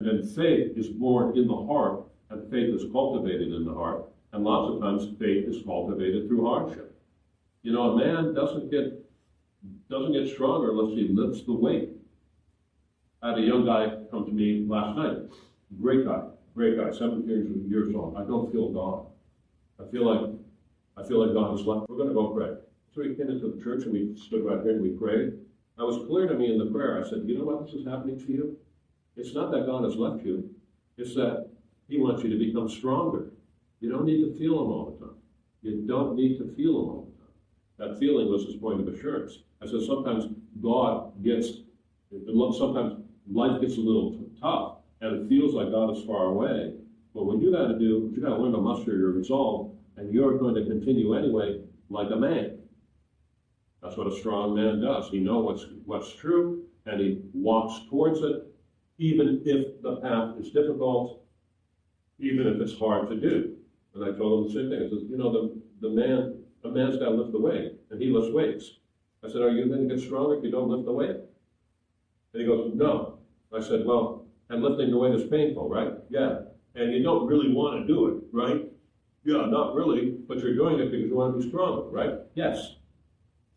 And faith is born in the heart, and faith is cultivated in the heart. And lots of times faith is cultivated through hardship. You know, a man doesn't get stronger unless he lifts the weight. I had a young guy come to me last night. Great guy, 17 years old. I don't feel God. I feel like God has left. We're going to go pray. So we came into the church and we stood right here and we prayed. It was clear to me in the prayer. I said, you know what this is happening to you? It's not that God has left you. It's that he wants you to become stronger. You don't need to feel him all the time. You don't need to feel him all the time. That feeling was his point of assurance. I said sometimes sometimes life gets a little tough and it feels like God is far away. But what you got to do, you got to learn to muster your resolve, and you're going to continue anyway like a man. That's what a strong man does. He knows what's true, and he walks towards it, even if the path is difficult, even if it's hard to do. And I told him the same thing. I said, you know, a man's got to lift the weight, and he lifts weights. I said, are you going to get stronger if you don't lift the weight? And he goes, no. I said, well, and lifting the weight is painful, right? Yeah. And you don't really want to do it, right? Yeah, not really, but you're doing it because you want to be stronger, right? Yes.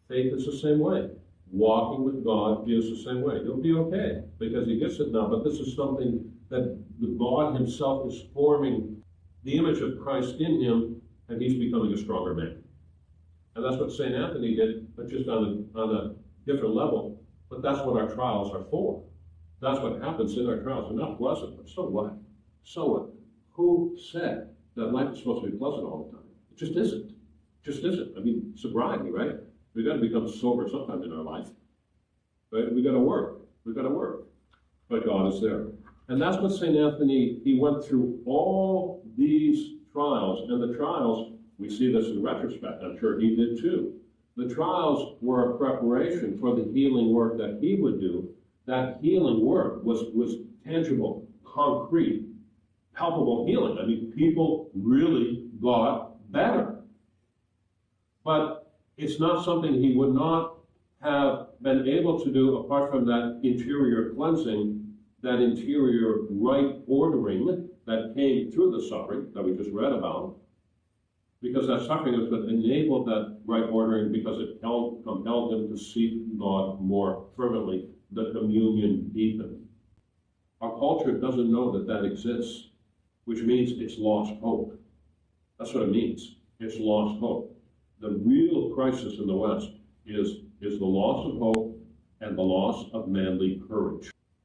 Faith is the same way. Walking with God is the same way. You'll be okay because he gets it now, but this is something that God himself is forming the image of Christ in him, and he's becoming a stronger man. And that's what St. Anthony did, but just on a different level. But that's what our trials are for. That's what happens in our trials. They're not pleasant, but so what? So what? Who said that life is supposed to be pleasant all the time? It just isn't. It just isn't. I mean, sobriety, right? We've got to become sober sometime in our life. Right? We've got to work. We've got to work. But God is there. And that's what St. Anthony, he went through all these trials. And the trials, we see this in retrospect. I'm sure he did too. The trials were a preparation for the healing work that he would do. That healing work was tangible, concrete, palpable healing. I mean, people really got better. But it's not something he would not have been able to do apart from that interior cleansing, that interior right ordering that came through the suffering that we just read about. Because that suffering is what enabled that right ordering, because it compelled him to seek God more fervently, the communion deepened. Our culture doesn't know that exists, which means it's lost hope. That's what it means. It's lost hope. The real crisis in the West is the loss of hope and the loss of manly courage.